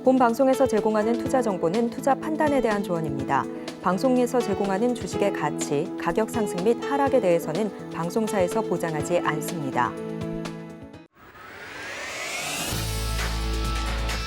본 방송에서 제공하는 투자 정보는 투자 판단에 대한 조언입니다. 방송에서 제공하는 주식의 가치, 가격 상승 및 하락에 대해서는 방송사에서 보장하지 않습니다.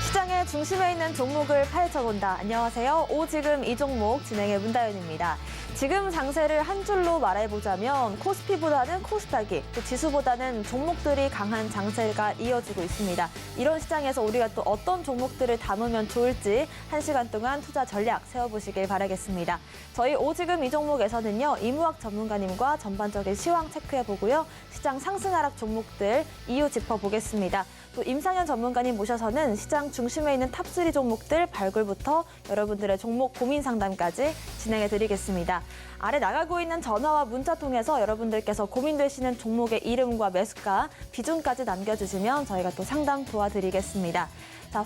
시장의 중심에 있는 종목을 파헤쳐본다. 안녕하세요. 오지금 이 종목 진행의 문다윤입니다. 지금 장세를 한 줄로 말해보자면 코스피보다는 코스닥이, 또 지수보다는 종목들이 강한 장세가 이어지고 있습니다. 이런 시장에서 우리가 또 어떤 종목들을 담으면 좋을지 1시간 동안 투자 전략 세워보시길 바라겠습니다. 저희 오지금 이 종목에서는요, 이무학 전문가님과 전반적인 시황 체크해보고요, 시장 상승 하락 종목들 이유 짚어보겠습니다. 또 임상현 전문가님 모셔서는 시장 중심에 있는 탑3 종목들 발굴부터 여러분들의 종목 고민 상담까지 진행해드리겠습니다. 아래 나가고 있는 전화와 문자 통해서 여러분들께서 고민되시는 종목의 이름과 매수가, 비중까지 남겨주시면 저희가 또 상담 도와드리겠습니다. 자,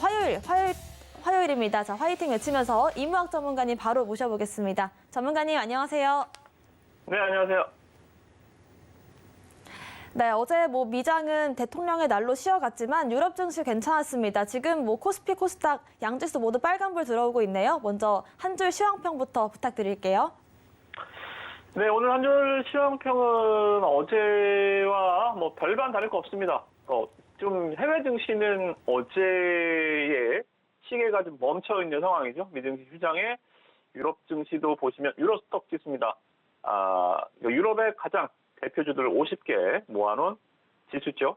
화요일입니다. 자, 화이팅 외치면서 이무학 전문가님 바로 모셔보겠습니다. 전문가님 안녕하세요. 네, 안녕하세요. 네, 어제 미장은 대통령의 날로 쉬어갔지만 유럽 증시 괜찮았습니다. 지금 코스피, 코스닥, 양지수 모두 빨간불 들어오고 있네요. 먼저 한 줄 시황평부터 부탁드릴게요. 네, 오늘 한 줄 시황평은 어제와 별반 다를 거 없습니다. 좀 해외 증시는 어제의 시계가 좀 멈춰 있는 상황이죠. 미증시 시장에 유럽 증시도 보시면 유로스톡 지수입니다. 유럽의 가장 대표주들 50개 모아놓은 지수죠.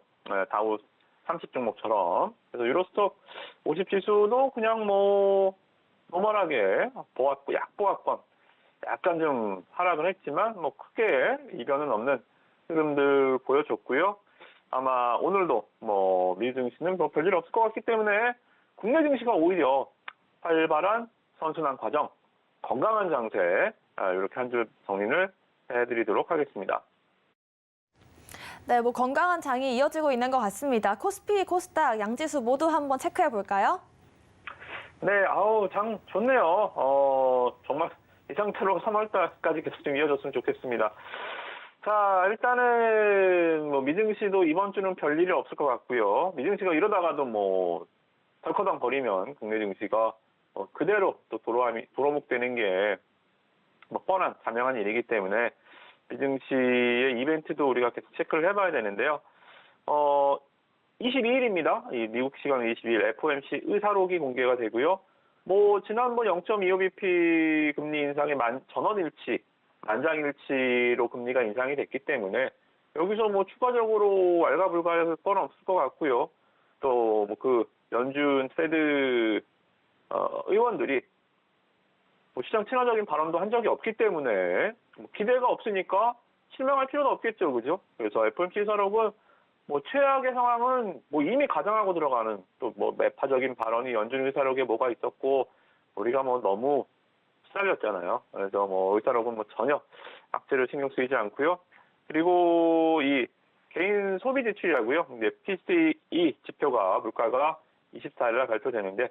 다우 30 종목처럼. 그래서 유로스톡 50 지수도 그냥 노멀하게 약보합권 약간 좀 하락은 했지만 크게 이변은 없는 흐름들 보여줬고요. 아마 오늘도 미 증시는 별일 없을 것 같기 때문에 국내 증시가 오히려 활발한 선순환 과정, 건강한 장세, 이렇게 한 줄 정리를 해드리도록 하겠습니다. 네, 건강한 장이 이어지고 있는 것 같습니다. 코스피, 코스닥, 양지수 모두 한번 체크해 볼까요? 네, 장 좋네요. 정말 이 상태로 3월달까지 계속 좀 이어졌으면 좋겠습니다. 자, 일단은 미증시도 이번 주는 별일이 없을 것 같고요. 미증시가 이러다가도 덜커덩 거리면 국내 증시가 그대로 또 도로묵되는 게 뻔한 자명한 일이기 때문에 미증시의 이벤트도 우리가 계속 체크를 해봐야 되는데요. 22일입니다. 이 미국 시간 22일 FOMC 의사록이 공개가 되고요. 지난번 0.25bp 금리 인상의 만장일치로 금리가 인상이 됐기 때문에 여기서 추가적으로 왈가불가할 건 없을 것 같고요. 또 연준 페드 의원들이 시장 친화적인 발언도 한 적이 없기 때문에 기대가 없으니까 실망할 필요는 없겠죠, 그죠? 그래서 FOMC 의사록은 최악의 상황은 이미 가정하고 들어가는 또 매파적인 발언이 연준 의사록에 뭐가 있었고 우리가 너무 시달렸잖아요. 그래서 의사록은 전혀 악재를 신경 쓰이지 않고요. 그리고 이 개인 소비 지출이라고요. PCE 지표가 물가가 24일날 발표되는데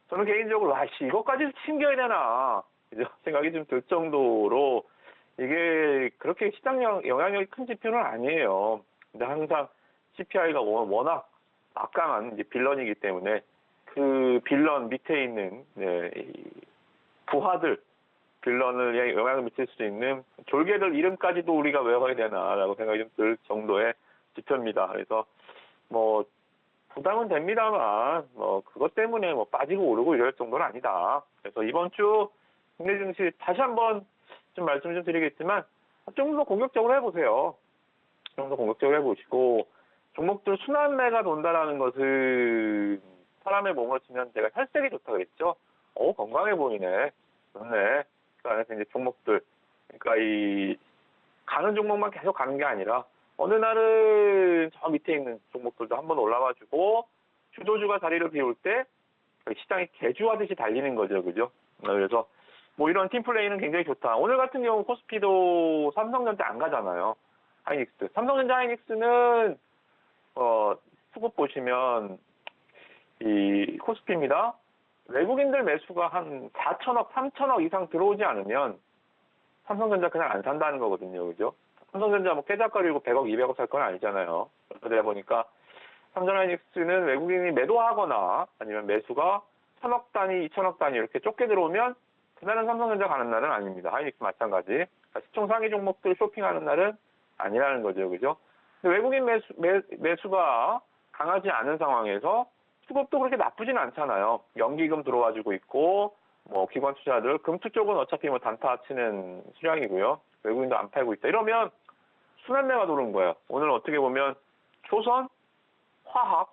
저는 개인적으로 이것까지 챙겨야 되나 생각이 좀 들 정도로 이게 그렇게 시장 영향력이 큰 지표는 아니에요. 근데 항상 CPI가 워낙 막강한 빌런이기 때문에 그 빌런 밑에 있는 부하들 빌런을 영향을 미칠 수 있는 졸개들 이름까지도 우리가 외워야 되나라고 생각이 좀 들 정도의 지표입니다. 그래서 부담은 됩니다만 그것 때문에 빠지고 오르고 이럴 정도는 아니다. 그래서 이번 주 국내 증시 다시 한번 좀 말씀 좀 드리겠지만 좀 더 공격적으로 해보세요. 좀 더 공격적으로 해보시고 종목들 순환매가 돈다라는 것은 사람의 몸으로 치면 제가 혈색이 좋다 그랬죠. 건강해 보이네. 좋네. 그 안에서 이제 종목들 그러니까 이 가는 종목만 계속 가는 게 아니라 어느 날은 저 밑에 있는 종목들도 한번 올라와주고 주도주가 자리를 비울 때 시장이 개주하듯이 달리는 거죠, 그죠? 그래서 이런 팀플레이는 굉장히 좋다. 오늘 같은 경우 코스피도 삼성전자 안 가잖아요. 하이닉스. 삼성전자 하이닉스는 수급 보시면 이 코스피입니다. 외국인들 매수가 한 4천억, 3천억 이상 들어오지 않으면 삼성전자 그냥 안 산다는 거거든요, 그죠? 삼성전자 깨작거리고 100억, 200억 살 건 아니잖아요. 그러다 보니까 삼성하이닉스는 외국인이 매도하거나 아니면 매수가 천억 단위, 2천억 단위 이렇게 좁게 들어오면 그날은 삼성전자 가는 날은 아닙니다. 하이닉스 마찬가지. 그러니까 시총 상위 종목들 쇼핑하는 날은 아니라는 거죠. 그죠? 근데 외국인 매수가 강하지 않은 상황에서 수급도 그렇게 나쁘진 않잖아요. 연기금 들어와주고 있고, 뭐, 기관 투자들, 금투 쪽은 어차피 뭐 단타 치는 수량이고요. 외국인도 안 팔고 있다. 이러면 순환매가 도는 거예요. 오늘 어떻게 보면 조선, 화학,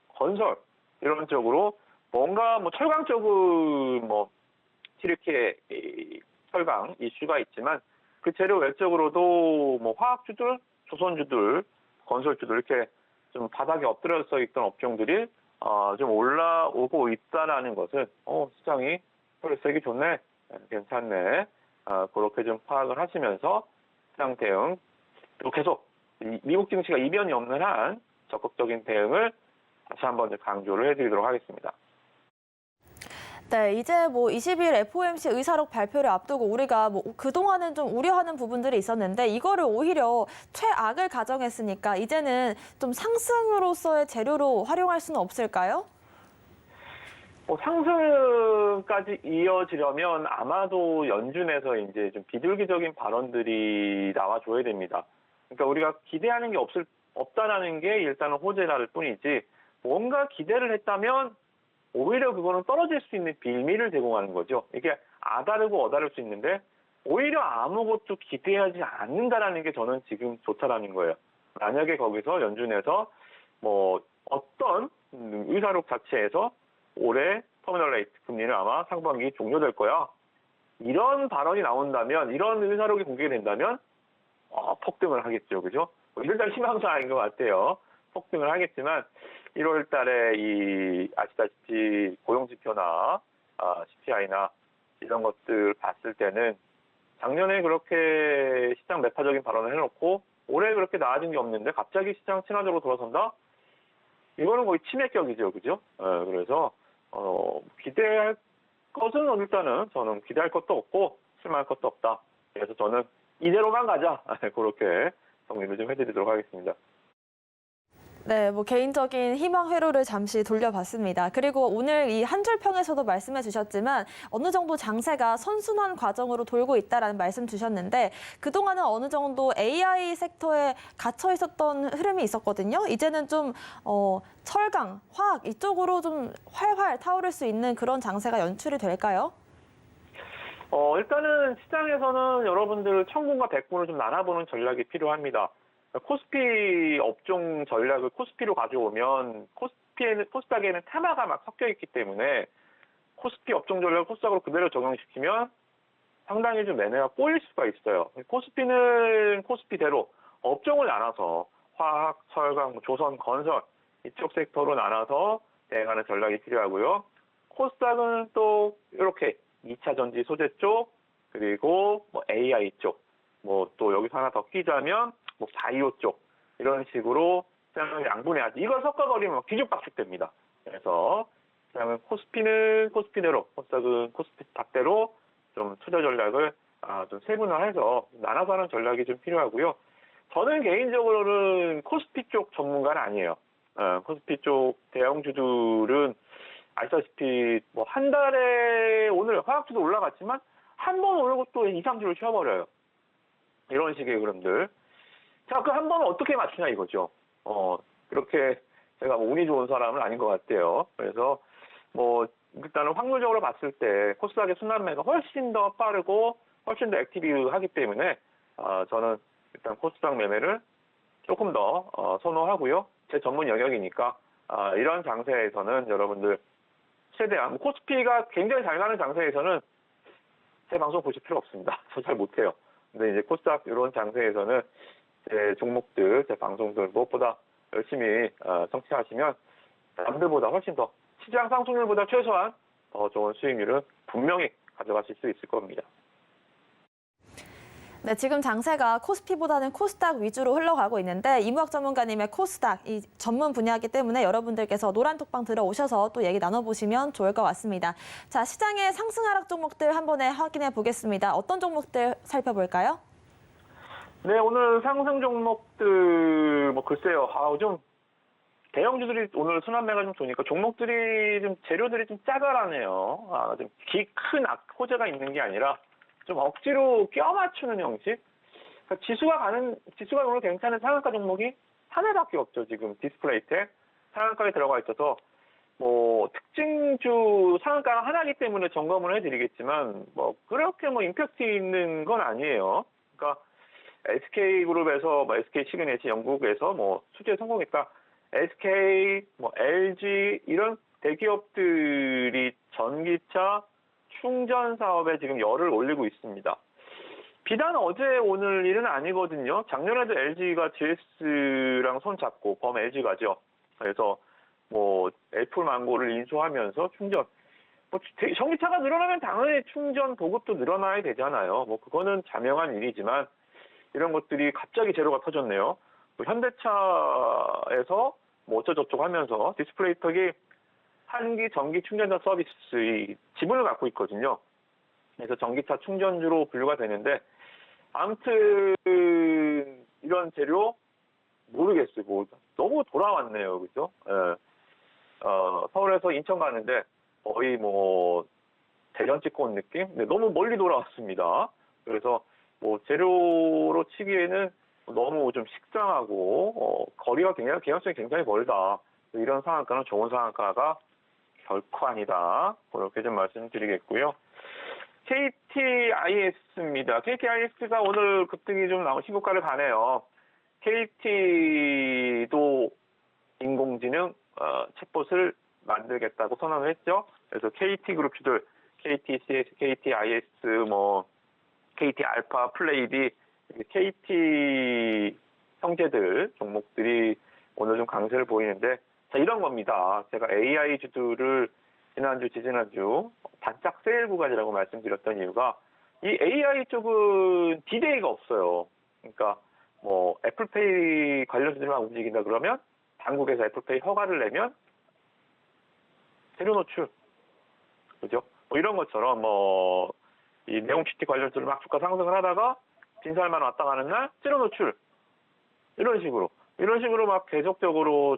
건설, 이런 쪽으로 뭔가 뭐 철강 쪽은 뭐, 이렇게 철강 이슈가 있지만 그 재료 외적으로도 뭐 화학주들, 조선주들, 건설주들 이렇게 좀 바닥에 엎드려서 있던 업종들이 좀 올라오고 있다라는 것은 시장이 혈색이 좋네, 괜찮네, 그렇게 좀 파악을 하시면서 시장 대응 또 계속 미국 증시가 이변이 없는 한 적극적인 대응을 다시 한번 강조를 해드리도록 하겠습니다. 네, 이제 뭐 20일 FOMC 의사록 발표를 앞두고 우리가 뭐 그동안은 좀 우려하는 부분들이 있었는데 이거를 오히려 최악을 가정했으니까 이제는 좀 상승으로서의 재료로 활용할 수는 없을까요? 상승까지 이어지려면 아마도 연준에서 이제 좀 비둘기적인 발언들이 나와줘야 됩니다. 그러니까 우리가 기대하는 게 없다라는 게 일단은 호재랄 뿐이지 뭔가 기대를 했다면 오히려 그거는 떨어질 수 있는 빌미를 제공하는 거죠. 이게 아다르고 어다를 수 있는데 오히려 아무것도 기대하지 않는다라는 게 저는 지금 좋다라는 거예요. 만약에 거기서 연준에서 뭐 어떤 의사록 자체에서 올해 터미널 레이트 금리는 아마 상반기 종료될 거야. 이런 발언이 나온다면, 이런 의사록이 공개된다면 폭등을 하겠죠. 그죠? 일단 희망사항인 것 같아요. 폭등을 하겠지만 1월 달에 아시다시피 고용지표나 CPI나 이런 것들 봤을 때는 작년에 그렇게 시장 매파적인 발언을 해놓고 올해 그렇게 나아진 게 없는데 갑자기 시장 친화적으로 돌아선다? 이거는 거의 치매격이죠. 그죠? 그래서 기대할 것은 일단은 저는 기대할 것도 없고 실망할 것도 없다. 그래서 저는 이대로만 가자. 그렇게 정리를 좀 해드리도록 하겠습니다. 네, 뭐 개인적인 희망 회로를 잠시 돌려봤습니다. 그리고 오늘 이 한 줄 평에서도 말씀해 주셨지만 어느 정도 장세가 선순환 과정으로 돌고 있다라는 말씀 주셨는데 그동안은 어느 정도 AI 섹터에 갇혀 있었던 흐름이 있었거든요. 이제는 좀 철강, 화학 이쪽으로 좀 활활 타오를 수 있는 그런 장세가 연출이 될까요? 일단은 시장에서는 여러분들 천군과 백군을 좀 나눠보는 전략이 필요합니다. 코스피 업종 전략을 코스피로 가져오면 코스닥에는 테마가 막 섞여 있기 때문에 코스피 업종 전략을 코스닥으로 그대로 적용시키면 상당히 좀 매매가 꼬일 수가 있어요. 코스피는 코스피대로 업종을 나눠서 화학, 철강, 조선, 건설 이쪽 섹터로 나눠서 대응하는 전략이 필요하고요. 코스닥은 또 이렇게 2차 전지 소재 쪽 그리고 뭐 AI 쪽 뭐 또 여기서 하나 더 끼자면 뭐 바이오 쪽 이런 식으로 시장을 양분해야지. 이걸 섞어버리면 뒤죽박죽됩니다. 그래서 시장은 코스피는 코스피대로, 코스닥은 코스닥대로 좀 투자 전략을 좀 세분화해서 나눠서 하는 전략이 좀 필요하고요. 저는 개인적으로는 코스피 쪽 전문가는 아니에요. 코스피 쪽 대형주들은 아시다시피 뭐 한 달에 오늘 화학주도 올라갔지만 한 번 오르고 또 2, 3주를 쉬어버려요. 이런 식의 흐름들. 자, 그 한 번은 어떻게 맞추냐 이거죠. 그렇게 제가 뭐 운이 좋은 사람은 아닌 것 같아요. 그래서 뭐 일단은 확률적으로 봤을 때 코스닥의 순환매가 훨씬 더 빠르고 훨씬 더 액티브하기 때문에 저는 일단 코스닥 매매를 조금 더 선호하고요. 제 전문 영역이니까 이런 장세에서는 여러분들 최대한 코스피가 굉장히 잘 가는 장세에서는 제 방송 보실 필요 없습니다. 저 잘 못해요. 근데 이제 코스닥 이런 장세에서는 제 종목들, 제 방송들 무엇보다 열심히 청취하시면 남들보다 훨씬 더 시장 상승률보다 최소한 더 좋은 수익률은 분명히 가져가실 수 있을 겁니다. 네, 지금 장세가 코스피보다는 코스닥 위주로 흘러가고 있는데 이무학 전문가님의 코스닥 이 전문 분야이기 때문에 여러분들께서 노란톡방 들어오셔서 또 얘기 나눠보시면 좋을 것 같습니다. 자, 시장의 상승 하락 종목들 한 번에 확인해 보겠습니다. 어떤 종목들 살펴볼까요? 네, 오늘 상승 종목들 뭐 글쎄요. 좀 대형주들이 오늘 순환매가 좀 좋으니까 종목들이 좀 재료들이 좀 짜잘하네요. 좀 큰 호재가 있는 게 아니라 좀 억지로 껴맞추는 형식. 그러니까 지수가 오늘 괜찮은 상한가 종목이 하나밖에 없죠. 지금 디스플레이텍 상한가에 들어가 있어서 뭐 특징주 상한가가 하나이기 때문에 점검을 해드리겠지만 뭐 그렇게 뭐 임팩트 있는 건 아니에요. 그러니까 SK그룹에서 뭐 SK 시그니처 영국에서 뭐 수주에 성공했다. SK, 뭐 LG 이런 대기업들이 전기차 충전 사업에 지금 열을 올리고 있습니다. 비단 어제 오늘 일은 아니거든요. 작년에도 LG가 GS랑 손 잡고 범 LG가죠. 그래서 뭐 애플 망고를 인수하면서 충전. 뭐 전기차가 늘어나면 당연히 충전 보급도 늘어나야 되잖아요. 뭐 그거는 자명한 일이지만 이런 것들이 갑자기 재료가 터졌네요. 현대차에서 뭐 어쩌저쩌고 하면서 디스플레이텍이 한기 전기 충전자 서비스의 지분을 갖고 있거든요. 그래서 전기차 충전주로 분류가 되는데 아무튼 이런 재료 모르겠어요. 뭐 너무 돌아왔네요, 그죠? 예. 서울에서 인천 가는데 거의 뭐 대전 찍고 온 느낌? 네, 너무 멀리 돌아왔습니다. 그래서 뭐 재료로 치기에는 너무 좀 식상하고 거리가 개연성이 굉장히 멀다. 이런 상한가는 좋은 상한가가 결코 아니다. 그렇게 좀 말씀드리겠고요. KTIS입니다. KTIS가 오늘 급등이 좀 나온 신고가를 가네요. KT도 인공지능 챗봇을 만들겠다고 선언을 했죠. 그래서 KT그룹주들, KTCS, KTIS, 뭐 KT알파, 플레이디, KT 형제들 종목들이 오늘 좀 강세를 보이는데 자 이런 겁니다. 제가 AI 주들을 지난주, 지지난주 반짝 세일 구간이라고 말씀드렸던 이유가 이 AI 쪽은 디데이가 없어요. 그러니까 뭐 애플페이 관련주들만 움직인다 그러면 당국에서 애플페이 허가를 내면 재료 노출, 그죠? 뭐 이런 것처럼 뭐 이 네옴시티 관련주들 막 주가 상승을 하다가 빈살만 왔다 가는 날 재료 노출 이런 식으로 막 계속적으로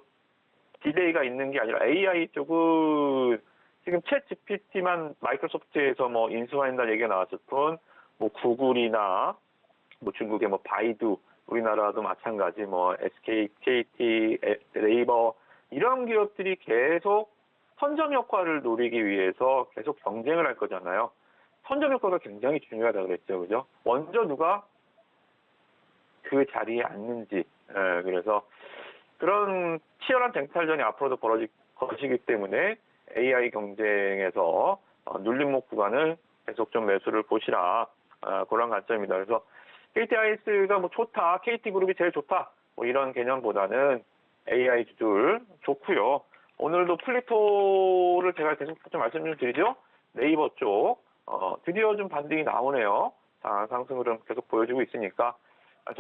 디데이가 있는 게 아니라 AI 쪽은 지금 챗 GPT만 마이크로소프트에서 뭐 인수한다는 얘기가 나왔었던 뭐 구글이나 뭐 중국의 뭐 바이두, 우리나라도 마찬가지 뭐 SK, KT, 네이버 이런 기업들이 계속 선점 효과를 노리기 위해서 계속 경쟁을 할 거잖아요. 선점 효과가 굉장히 중요하다고 그랬죠, 그죠? 먼저 누가 그 자리에 앉는지. 그래서 그런 치열한 쟁탈전이 앞으로도 거시기 때문에 AI 경쟁에서 눌림목 구간을 계속 좀 매수를 보시라. 그런 관점입니다. 그래서 KTIS가 뭐 좋다, KT그룹이 제일 좋다, 뭐 이런 개념보다는 AI 주들 좋고요. 오늘도 플리토를 제가 계속 좀 말씀 좀 드리죠. 네이버 쪽 드디어 좀 반등이 나오네요. 상승 흐름 계속 보여주고 있으니까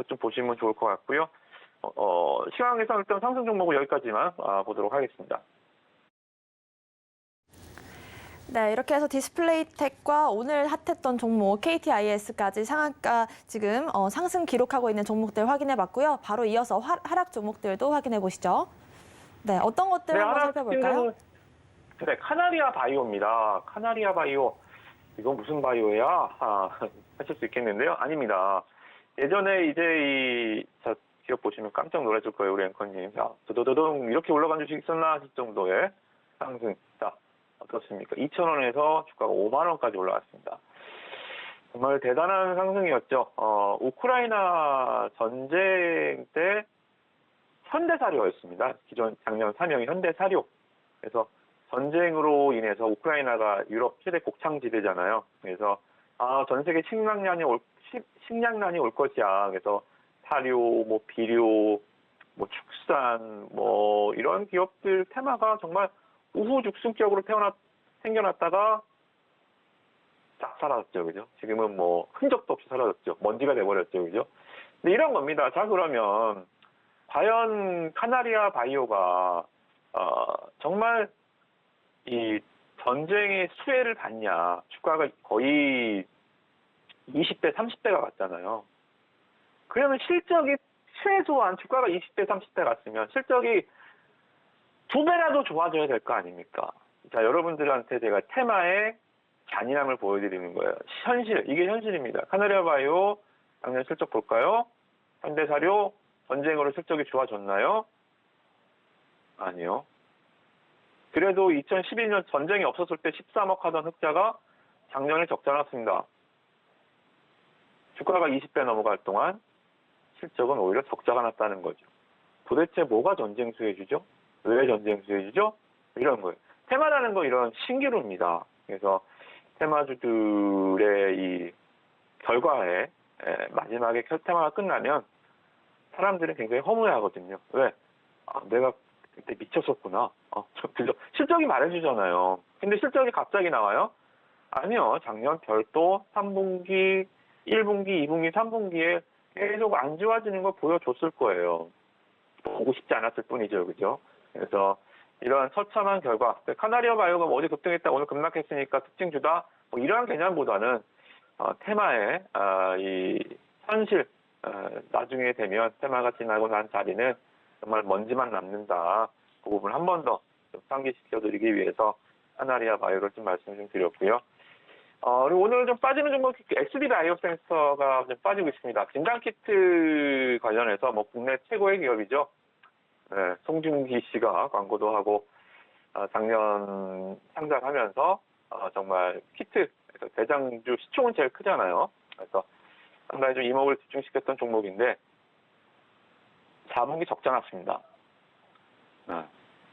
좀 보시면 좋을 것 같고요. 시황에서 일단 상승 종목은 여기까지만 보도록 하겠습니다. 네, 이렇게 해서 디스플레이텍과 오늘 핫했던 종목 KTIS까지 상한가 지금 상승 기록하고 있는 종목들 확인해 봤고요. 바로 이어서 하락 종목들도 확인해 보시죠. 네, 어떤 것들 네, 한번 살펴볼까요? 네, 카나리아 바이오입니다. 카나리아 바이오. 이건 무슨 바이오야? 하실 수 있겠는데요. 아닙니다. 예전에 이제 자, 기업 보시면 깜짝 놀라실 거예요, 우리 앵커님. 자, 도도도동 이렇게 올라간 주식 있었나 하실 정도의 상승. 자, 어떻습니까? 2,000원에서 주가가 5만 원까지 올라갔습니다. 정말 대단한 상승이었죠. 우크라이나 전쟁 때 현대사료였습니다. 기존 작년 사명이 현대사료. 그래서 전쟁으로 인해서 우크라이나가 유럽 최대 곡창지대잖아요. 그래서 전 세계 식량난이 올 것이야. 그래서 사료, 뭐 비료, 뭐 축산, 뭐 이런 기업들 테마가 정말 우후죽순격으로 생겨났다가 싹 사라졌죠, 그죠? 지금은 뭐 흔적도 없이 사라졌죠. 먼지가 돼버렸죠, 그죠? 근데 이런 겁니다. 자, 그러면 과연 카나리아 바이오가 정말 이 전쟁의 수혜를 받냐? 주가가 거의 20배, 30배가 갔잖아요. 그러면 실적이 최소한 주가가 20배, 30배 갔으면 실적이 2배라도 좋아져야 될 거 아닙니까? 자, 여러분들한테 제가 테마의 잔인함을 보여드리는 거예요. 현실, 이게 현실입니다. 카나리아 바이오 작년 실적 볼까요? 현대사료 전쟁으로 실적이 좋아졌나요? 아니요. 그래도 2012년 전쟁이 없었을 때 13억 하던 흑자가 작년에 적자 났습니다. 주가가 20배 넘어갈 동안 실적은 오히려 적자가 났다는 거죠. 도대체 뭐가 전쟁 수혜주죠? 왜 전쟁 수혜주죠? 이런 거예요. 테마라는 거 이런 신기루입니다. 그래서 테마주들의 이 결과에 마지막에 테마가 끝나면 사람들은 굉장히 허무해하거든요. 왜? 아, 내가 그때 미쳤었구나. 그죠? 실적이 말해주잖아요. 근데 실적이 갑자기 나와요? 아니요. 작년 별도 3분기, 1분기, 2분기, 3분기에 계속 안 좋아지는 걸 보여줬을 거예요. 보고 싶지 않았을 뿐이죠. 그죠? 그래서 이러한 처참한 결과, 카나리아 바이오가 어제 급등했다, 오늘 급락했으니까 특징주다, 뭐 이러한 개념보다는 테마의 이 현실, 나중에 되면 테마가 지나고 난 자리는 정말 먼지만 남는다. 그 부분 한 번 더 상기시켜드리기 위해서 카나리아 바이오를 좀 말씀 좀 드렸고요. 그리고 오늘 좀 빠지는 종목, SD 바이오 센서가 좀 빠지고 있습니다. 진단키트 관련해서 뭐 국내 최고의 기업이죠. 네, 송중기 씨가 광고도 하고 작년 상장하면서 정말 키트 대장주 시총은 제일 크잖아요. 그래서 상당히 좀 이목을 집중시켰던 종목인데 4분기 적자 났습니다.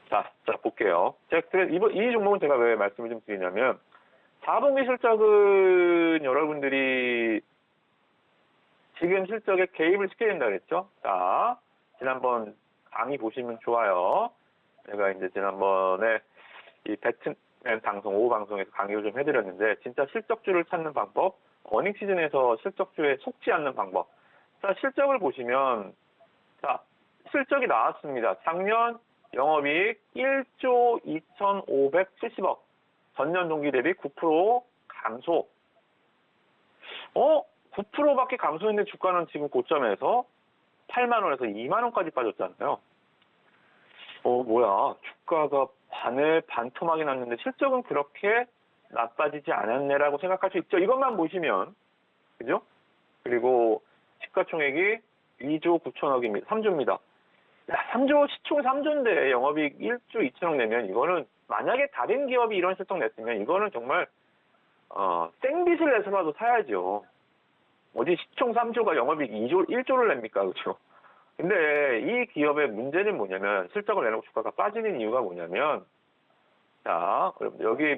자 볼게요. 이 종목은 제가 왜 말씀을 좀 드리냐면 4분기 실적은 여러분들이 지금 실적에 개입을 시켜야 된다 그랬죠. 자, 지난번 강의 보시면 좋아요. 제가 이제 지난번에 이 배트맨 방송, 오후 방송에서 강의를 좀 해드렸는데, 진짜 실적주를 찾는 방법, 어닝 시즌에서 실적주에 속지 않는 방법. 자, 실적을 보시면, 자, 실적이 나왔습니다. 작년 영업이익 1조 2,570억. 전년 동기 대비 9% 감소. 9%밖에 감소했는데 주가는 지금 고점에서 8만 원에서 2만 원까지 빠졌잖아요. 뭐야. 주가가 반토막이 났는데 실적은 그렇게 나빠지지 않았네라고 생각할 수 있죠. 이것만 보시면. 그죠? 그리고 시가총액이 2조 9천억입니다. 3조입니다. 3조, 시총 3조인데 영업이익 1조 2천억 내면 이거는 만약에 다른 기업이 이런 실적 냈으면 이거는 정말 생빚을 내서라도 사야죠. 어디 시총 3조가 영업이익 1조를 냅니까? 그렇죠? 근데 이 기업의 문제는 뭐냐면 실적을 내놓고 주가가 빠지는 이유가 뭐냐면 자, 여러분 여기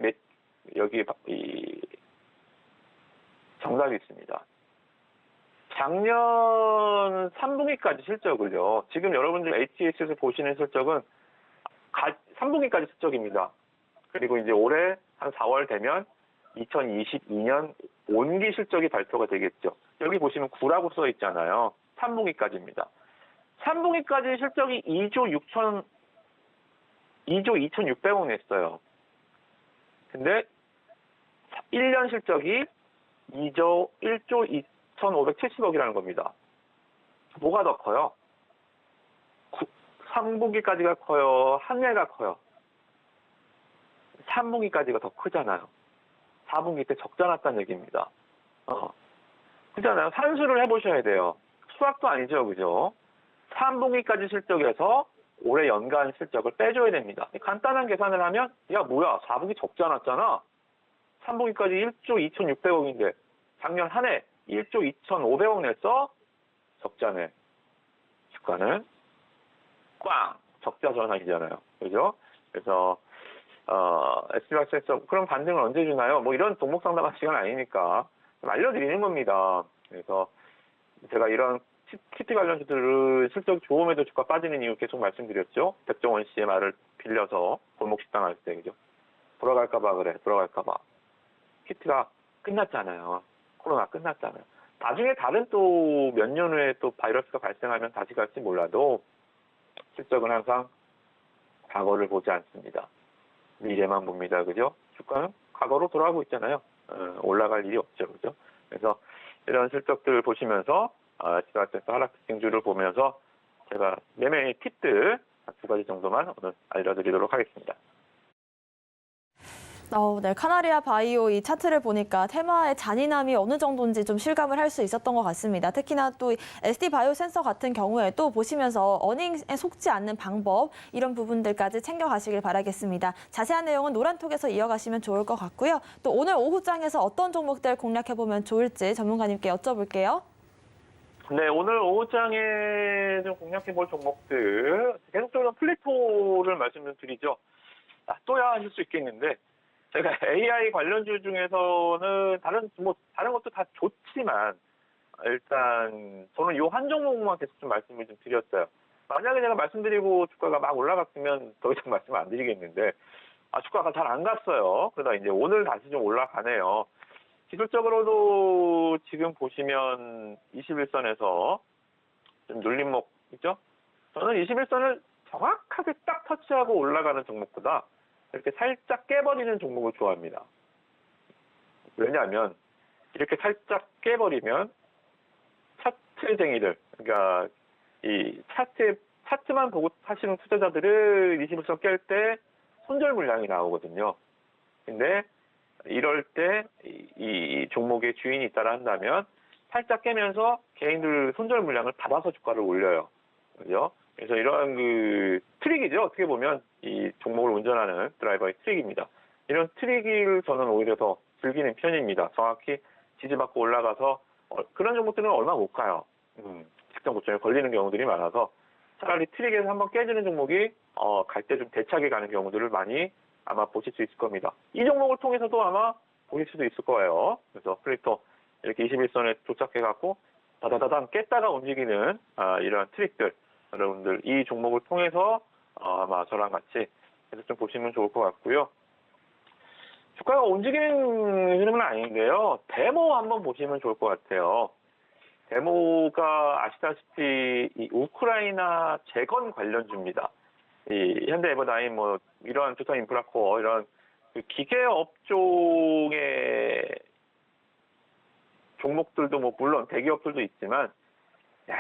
이 정답이 있습니다. 작년 3분기까지 실적을요. 지금 여러분들 HS에서 보시는 실적은 3분기까지 실적입니다. 그리고 이제 올해 한 4월 되면 2022년 온기 실적이 발표가 되겠죠. 여기 보시면 9라고 써 있잖아요. 3분기까지입니다. 3분기까지 실적이 2조 2,600억 냈어요. 근데 1년 실적이 1조 2,570억이라는 겁니다. 뭐가 더 커요? 3분기까지가 커요? 한 해가 커요? 3분기까지가 더 크잖아요. 4분기 때 적자 났다는 얘기입니다. 그잖아요. 산수를 해보셔야 돼요. 수학도 아니죠, 그죠? 3분기까지 실적에서 올해 연간 실적을 빼줘야 됩니다. 간단한 계산을 하면, 야, 뭐야, 4분기 적자 났잖아. 3분기까지 1조 2,600억인데, 작년 한 해 1조 2,500억 냈어? 적자네. 주가는 꽝! 적자 전환이잖아요. 그죠? 그래서, SBI 그럼 반등을 언제 주나요? 뭐 이런 종목 상담할 시간 아니니까 좀 알려드리는 겁니다. 그래서 제가 이런 키트 관련주들을 실적 좋음에도 주가 빠지는 이유 계속 말씀드렸죠. 백종원 씨의 말을 빌려서 골목식당 할 때, 그죠? 돌아갈까봐 그래, 돌아갈까봐. 키트가 끝났잖아요. 코로나 끝났잖아요. 나중에 다른 또 몇 년 후에 또 바이러스가 발생하면 다시 갈지 몰라도 실적은 항상 과거를 보지 않습니다. 미래만 봅니다. 그죠? 주가는 과거로 돌아가고 있잖아요. 올라갈 일이 없죠. 그죠? 그래서 이런 실적들 보시면서, 시가센터 하락 특징주를 보면서 제가 매매 팁들 두 가지 정도만 오늘 알려드리도록 하겠습니다. 네, 카나리아 바이오 이 차트를 보니까 테마의 잔인함이 어느 정도인지 좀 실감을 할 수 있었던 것 같습니다. 특히나 또 SD 바이오 센서 같은 경우에도 보시면서 어닝에 속지 않는 방법 이런 부분들까지 챙겨가시길 바라겠습니다. 자세한 내용은 노란톡에서 이어가시면 좋을 것 같고요. 또 오늘 오후장에서 어떤 종목들 공략해보면 좋을지 전문가님께 여쭤볼게요. 네, 오늘 오후장에 좀 공략해볼 종목들 계속적으로 플레이토를 말씀 좀 드리죠. 또야 하실 수 있겠는데 제가 AI 관련주 중에서는 다른 것도 다 좋지만 일단 저는 이 한 종목만 계속 좀 말씀을 좀 드렸어요. 만약에 제가 말씀드리고 주가가 막 올라갔으면 더 이상 말씀 안 드리겠는데 주가가 잘 안 갔어요. 그러다 이제 오늘 다시 좀 올라가네요. 기술적으로도 지금 보시면 21선에서 좀 눌림목 있죠? 저는 21선을 정확하게 딱 터치하고 올라가는 종목보다 이렇게 살짝 깨버리는 종목을 좋아합니다. 왜냐하면 이렇게 살짝 깨버리면 차트쟁이들, 그러니까 이 차트만 보고 하시는 투자자들은 21선 깰 때 손절 물량이 나오거든요. 근데 이럴 때 이 종목의 주인이 있다라 한다면 살짝 깨면서 개인들 손절 물량을 받아서 주가를 올려요. 그죠? 그래서 이러한 그 트릭이죠. 어떻게 보면 이 종목을 운전하는 드라이버의 트릭입니다. 이런 트릭을 저는 오히려 더 즐기는 편입니다. 정확히 지지받고 올라가서 그런 종목들은 얼마 못 가요. 직전 고점에 걸리는 경우들이 많아서 차라리 트릭에서 한번 깨지는 종목이 갈 때 좀 대차게 가는 경우들을 많이 아마 보실 수 있을 겁니다. 이 종목을 통해서도 아마 보실 수도 있을 거예요. 그래서 플레이터 이렇게 21선에 도착해갖고 다다다당 깼다가 움직이는 이러한 트릭들 여러분들 이 종목을 통해서 아마 저랑 같이 계속 좀 보시면 좋을 것 같고요. 주가가 움직이는 흐름은 아닌데요. 데모 한번 보시면 좋을 것 같아요. 데모가 아시다시피 이 우크라이나 재건 관련주입니다. 이 현대 에버다임 뭐 이런 두산 인프라코어 이런 그 기계 업종의 종목들도 뭐 물론 대기업들도 있지만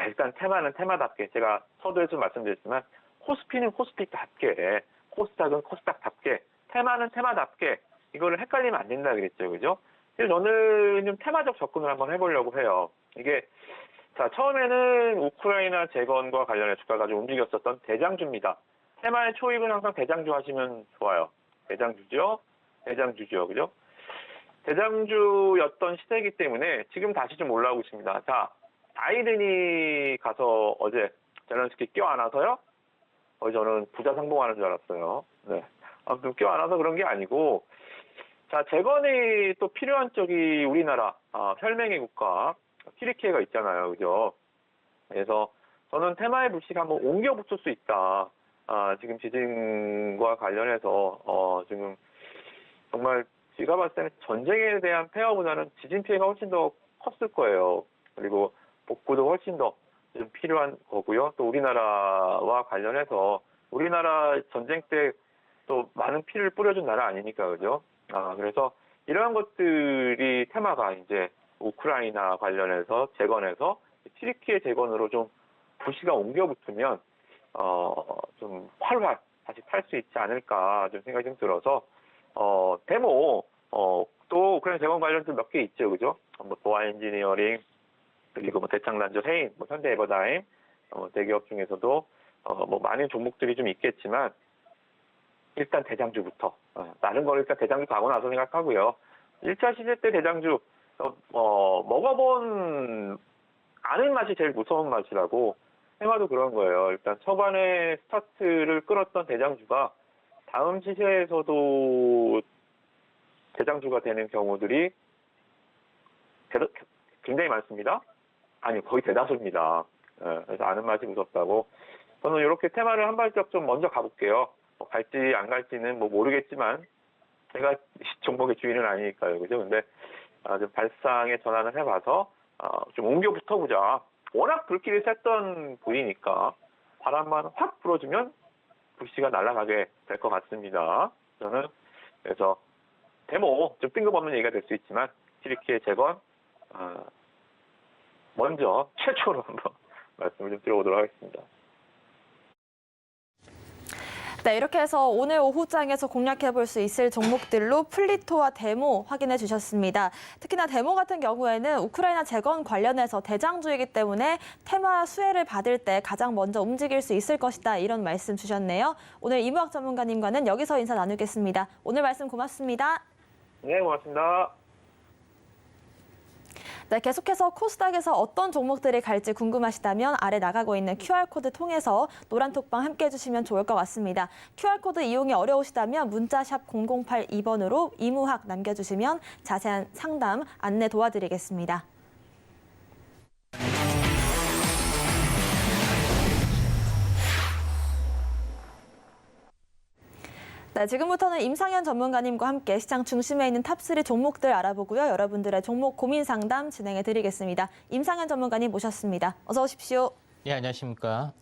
일단 테마는 테마답게 제가 서두에서 말씀드렸지만 코스피는 코스피답게 코스닥은 코스닥답게 테마는 테마답게 이거를 헷갈리면 안 된다 그랬죠, 그죠? 그래서 저는 좀 테마적 접근을 한번 해보려고 해요. 이게 자 처음에는 우크라이나 재건과 관련해 주가가 좀 움직였었던 대장주입니다. 테마의 초입은 항상 대장주 하시면 좋아요. 대장주죠, 그죠? 대장주였던 시대이기 때문에 지금 다시 좀 올라오고 있습니다. 자, 바이든이 가서 어제 젤렌스키 껴안아서요? 저는 부자 상봉하는 줄 알았어요. 네. 아무튼 껴안아서 그런 게 아니고, 자, 재건이 또 필요한 쪽이 우리나라, 혈맹의 국가, 튀르키예가 있잖아요. 그죠? 그래서 저는 테마의 불씨가 한번 옮겨 붙을 수 있다. 지금 지진과 관련해서, 지금 정말 제가 봤을 때는 전쟁에 대한 폐허보다는 지진 피해가 훨씬 더 컸을 거예요. 그리고 복구도 훨씬 더 좀 필요한 거고요. 또 우리나라와 관련해서 우리나라 전쟁 때 또 많은 피를 뿌려준 나라 아니니까, 그죠? 그래서 이러한 것들이 테마가 이제 우크라이나 관련해서 재건해서 튀르키예 재건으로 좀 불씨가 옮겨 붙으면 좀 활활 다시 탈 수 있지 않을까 좀 생각이 좀 들어서 데모 또 우크라이나 재건 관련주 몇 개 있죠, 그죠? 뭐 도화 엔지니어링 그리고 뭐 대창단조 해인, 뭐 현대 에버다임 대기업 중에서도 뭐 많은 종목들이 좀 있겠지만 일단 대장주부터 다른 걸 일단 대장주 가고 나서 생각하고요. 1차 시세 때 대장주 먹어본 아는 맛이 제일 무서운 맛이라고 테마도 그런 거예요. 일단 초반에 스타트를 끌었던 대장주가 다음 시세에서도 대장주가 되는 경우들이 굉장히 많습니다. 아니 거의 대다수입니다. 그래서 아는 맛이 무섭다고 저는 이렇게 테마를 한 발짝 좀 먼저 가볼게요. 갈지 안 갈지는 뭐 모르겠지만 제가 종목의 주인은 아니니까요, 그죠? 근데 좀 발상의 전환을 해봐서 좀 옮겨 붙어보자. 워낙 불길이 셌던 부위니까 바람만 확 불어주면 불씨가 날아가게 될 것 같습니다. 저는 그래서 데모 좀 뜬금없는 얘기가 될 수 있지만 튀르키예 재건 먼저 최초로 한번 말씀을 좀 드려보도록 하겠습니다. 네, 이렇게 해서 오늘 오후장에서 공략해 볼 수 있을 종목들로 플리토와 데모 확인해 주셨습니다. 특히나 데모 같은 경우에는 우크라이나 재건 관련해서 대장주이기 때문에 테마 수혜를 받을 때 가장 먼저 움직일 수 있을 것이다. 이런 말씀 주셨네요. 오늘 이무학 전문가님과는 여기서 인사 나누겠습니다. 오늘 말씀 고맙습니다. 네, 고맙습니다. 네, 계속해서 코스닥에서 어떤 종목들이 갈지 궁금하시다면 아래 나가고 있는 QR코드 통해서 노란톡방 함께해 주시면 좋을 것 같습니다. QR코드 이용이 어려우시다면 문자샵 0082번으로 이무학 남겨주시면 자세한 상담 안내 도와드리겠습니다. 네, 지금부터는 임상현 전문가님과 함께 시장 중심에 있는 탑3 종목들 알아보고요. 여러분들의 종목 고민 상담 진행해 드리겠습니다. 임상현 전문가님 모셨습니다. 어서 오십시오. 네, 안녕하십니까.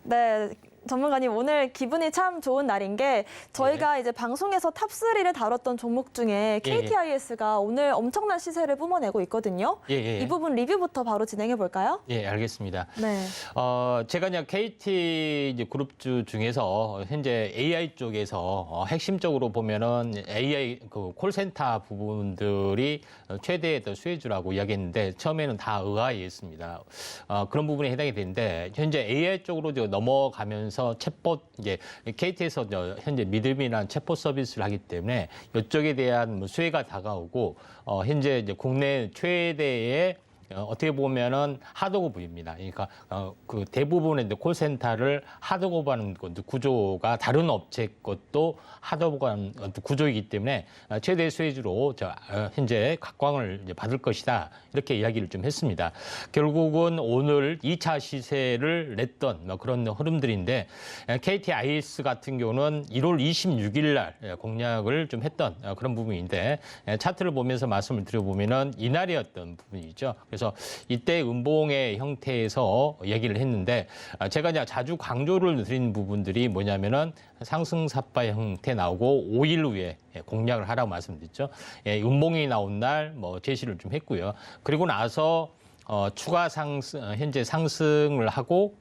네, 전문가님 오늘 기분이 참 좋은 날인 게 저희가 이제 방송에서 탑3를 다뤘던 종목 중에 KTIS가 오늘 엄청난 시세를 뿜어내고 있거든요. 이 부분 리뷰부터 바로 진행해 볼까요? 예, 알겠습니다. 네. 제가 그냥 KT 이제 그룹주 중에서 현재 AI 쪽에서 핵심적으로 보면은 AI 그 콜센터 부분들이 최대의 수혜주라고 이야기했는데 처음에는 다 의아했습니다. 그런 부분에 해당이 되는데 현재 AI 쪽으로 넘어가면서 챗봇 이제 KT에서 현재 믿음이란 챗봇 서비스를 하기 때문에 이쪽에 대한 수혜가 다가오고 현재 이제 국내 최대의 어떻게 보면은 하드오버입니다. 그러니까 그 대부분의 콜센터를 하드오버하는 구조가 다른 업체 것도 하드오버하는 구조이기 때문에 최대 수혜주로 현재 각광을 받을 것이다. 이렇게 이야기를 좀 했습니다. 결국은 오늘 2차 시세를 냈던 그런 흐름들인데 KTIS 같은 경우는 1월 26일 날 공략을 좀 했던 그런 부분인데 차트를 보면서 말씀을 드려보면은 이날이었던 부분이죠. 그래서 이때 음봉의 형태에서 얘기를 했는데 제가 이제 자주 강조를 드린 부분들이 뭐냐면은 상승 삿바 형태 나오고 5일 후에 공략을 하라고 말씀드렸죠. 음봉이 나온 날 제시를 좀 했고요. 그리고 나서 추가 상승 현재 상승을 하고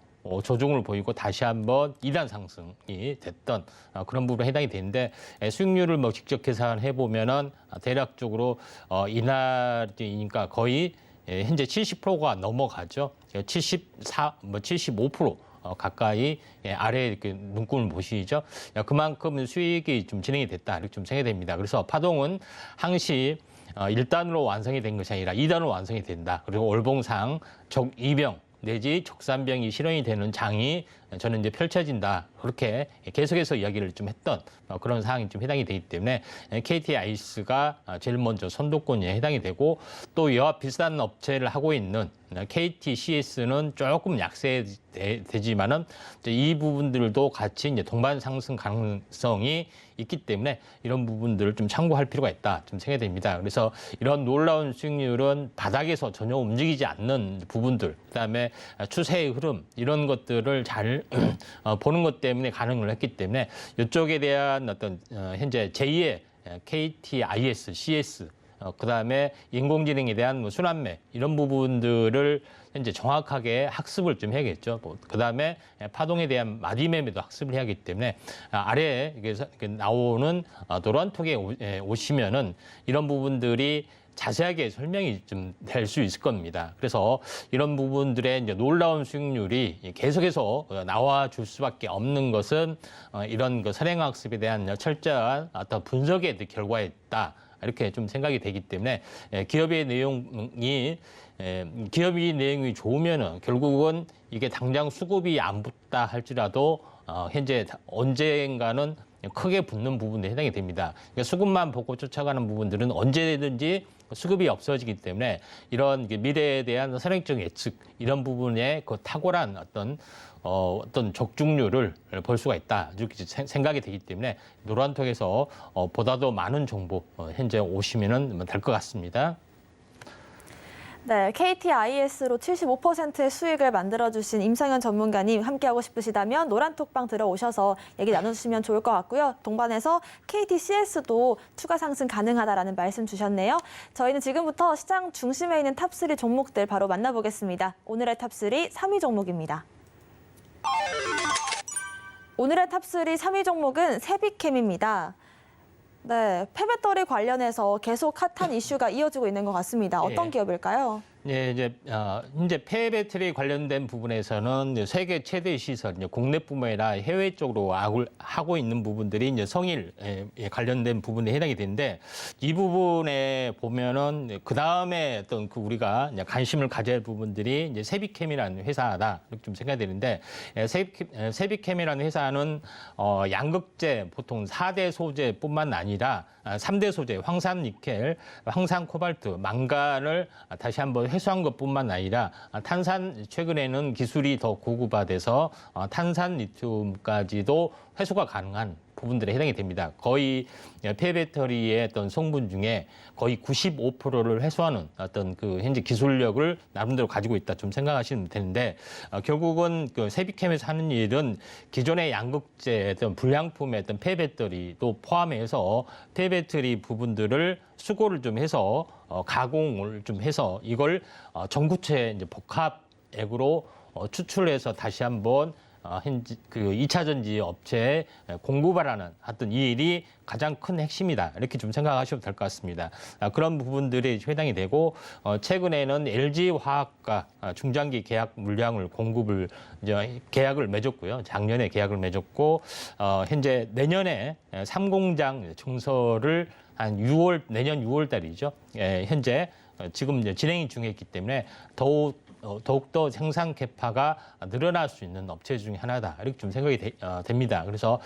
조정을 보이고 다시 한번 2단 상승이 됐던 그런 부분에 해당이 되는데 수익률을 직접 계산해 보면은 대략적으로 이날이니까 거의 현재 70%가 넘어가죠. 75% 가까이 아래에 이렇게 눈금을 보시죠. 그만큼 수익이 좀 진행이 됐다 이렇게 좀 생각이 됩니다. 그래서 파동은 항시 1단으로 완성이 된 것이 아니라 2단으로 완성이 된다. 그리고 월봉상 적이병 내지 적산병이 실현이 되는 장이 저는 이제 펼쳐진다. 그렇게 계속해서 이야기를 좀 했던 그런 사항이 좀 해당이 되기 때문에 KTIS가 제일 먼저 선도권에 해당이 되고 또 이와 비슷한 업체를 하고 있는 KTCS는 조금 약세되지만은 이 부분들도 같이 이제 동반 상승 가능성이 있기 때문에 이런 부분들을 좀 참고할 필요가 있다 좀 생각이 됩니다. 그래서 이런 놀라운 수익률은 바닥에서 전혀 움직이지 않는 부분들, 그다음에 추세의 흐름 이런 것들을 잘 보는 것 때문에 가능을 했기 때문에 이쪽에 대한 어떤 현재 제2의 KTIS, CS 그다음에 인공지능에 대한 순환매 이런 부분들을 현재 정확하게 학습을 좀 해야겠죠. 그다음에 파동에 대한 마디매매도 학습을 해야 하기 때문에 아래에 나오는 노란톡에 오시면은 이런 부분들이 자세하게 설명이 좀 될 수 있을 겁니다. 그래서 이런 부분들의 이제 놀라운 수익률이 계속해서 나와 줄 수밖에 없는 것은 이런 선행학습에 대한 철저한 어떤 분석의 결과에 있다. 이렇게 좀 생각이 되기 때문에 기업의 내용이 좋으면은 결국은 이게 당장 수급이 안 붙다 할지라도 현재 언젠가는 크게 붙는 부분에 해당이 됩니다. 그러니까 수급만 보고 쫓아가는 부분들은 언제든지 수급이 없어지기 때문에 이런 미래에 대한 선행적 예측 이런 부분에 그 탁월한 어떤 적중률을 볼 수가 있다 이렇게 생각이 되기 때문에 노란톡에서 보다도 많은 정보 현재 오시면은 될 것 같습니다. 네, KTIS로 75%의 수익을 만들어주신 임상현 전문가님 함께하고 싶으시다면 노란톡방 들어오셔서 얘기 나눠주시면 좋을 것 같고요. 동반해서 KTCS도 추가 상승 가능하다라는 말씀 주셨네요. 저희는 지금부터 시장 중심에 있는 탑3 종목들 바로 만나보겠습니다. 오늘의 탑3 3위 종목입니다. 오늘의 탑3 3위 종목은 세비캠입니다. 네, 폐배터리 관련해서 계속 핫한 이슈가 이어지고 있는 것 같습니다. 어떤 예. 기업일까요? 예, 이제 폐배터리 관련된 부분에서는 이제 세계 최대 시설, 이제 국내뿐만 아니라 해외 쪽으로 하고 있는 부분들이 이제 성일 관련된 부분에 해당이 되는데 이 부분에 보면은 그 다음에 어떤 그 우리가 이제 관심을 가져야 할 부분들이 이제 세비캠이라는 회사다 이렇게 좀 생각이 되는데 세비캠이라는 회사는 양극재 보통 4대 소재뿐만 아니라 3대 소재, 황산 니켈, 황산 코발트, 망간을 다시 한번 회수한 것뿐만 아니라 탄산, 최근에는 기술이 더 고급화돼서 탄산 리튬까지도 회수가 가능한 부분들에 해당이 됩니다. 거의 폐배터리의 어떤 성분 중에 거의 95%를 회수하는 어떤 그 현재 기술력을 나름대로 가지고 있다 좀 생각하시면 되는데 결국은 그 세비캠에서 하는 일은 기존의 양극재 어떤 불량품의 어떤 폐배터리도 포함해서 폐배터리 부분들을 수거를 좀 해서 가공을 좀 해서 이걸 전구체 이제 복합액으로 추출해서 다시 한번 현재 그 2차 전지 업체에 공급하라는 어떤 이 일이 가장 큰 핵심이다. 이렇게 좀 생각하시면 될 것 같습니다. 그런 부분들이 해당이 되고 최근에는 LG 화학과 중장기 계약 물량을 공급을 이제 계약을 맺었고요. 작년에 계약을 맺었고 현재 내년에 3공장 증설을 한 내년 6월 달이죠. 현재 지금 이제 진행 중에 있기 때문에 더욱더 생산 캐파가 늘어날 수 있는 업체 중에 하나다. 이렇게 좀 생각이 됩니다. 그래서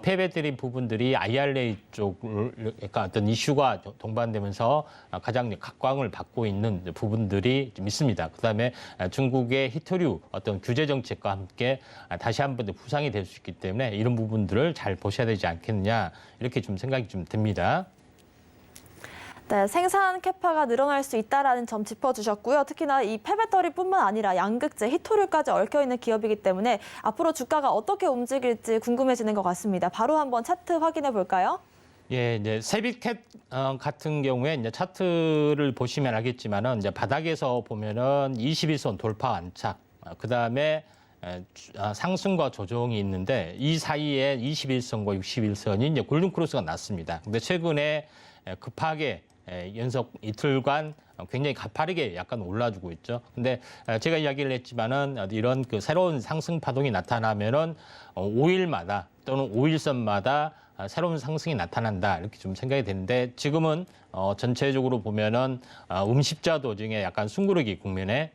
폐배터리 부분들이 IRA 쪽을 그러니까 어떤 이슈가 동반되면서 가장 각광을 받고 있는 부분들이 좀 있습니다. 그다음에 중국의 히토류 어떤 규제 정책과 함께 다시 한번 부상이 될 수 있기 때문에 이런 부분들을 잘 보셔야 되지 않겠느냐 이렇게 좀 생각이 좀 듭니다. 네, 생산 캐파가 늘어날 수 있다는 점 짚어주셨고요. 특히나 이 폐배터리뿐만 아니라 양극재, 히토류까지 얽혀있는 기업이기 때문에 앞으로 주가가 어떻게 움직일지 궁금해지는 것 같습니다. 바로 한번 차트 확인해 볼까요? 예, 이제 세비캡 같은 경우에 이제 차트를 보시면 알겠지만은 이제 바닥에서 보면은 21선 돌파 안착, 그 다음에 상승과 조정이 있는데 이 사이에 21선과 61선이 이제 골든 크로스가 났습니다. 근데 최근에 급하게 연속 이틀간 굉장히 가파르게 약간 올라주고 있죠. 근데 제가 이야기를 했지만은 이런 그 새로운 상승 파동이 나타나면은 5일마다 또는 5일선마다 새로운 상승이 나타난다 이렇게 좀 생각이 되는데 지금은 전체적으로 보면은 음십자 도중에 약간 숭구르기 국면에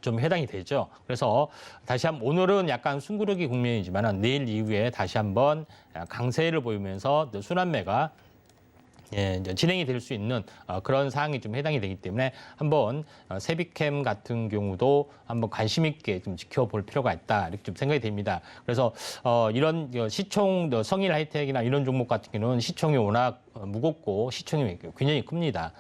좀 해당이 되죠. 그래서 다시 한번 오늘은 약간 숭구르기 국면이지만은 내일 이후에 다시 한번 강세를 보이면서 순환매가 이제 진행이 될 수 있는 그런 사항이 좀 해당이 되기 때문에 한번 세비캠 같은 경우도 한번 관심 있게 좀 지켜볼 필요가 있다 이렇게 좀 생각이 됩니다. 그래서 이런 시총 성일 하이텍이나 이런 종목 같은 경우는 시총이 워낙 무겁고 시총이 굉장히 큽니다.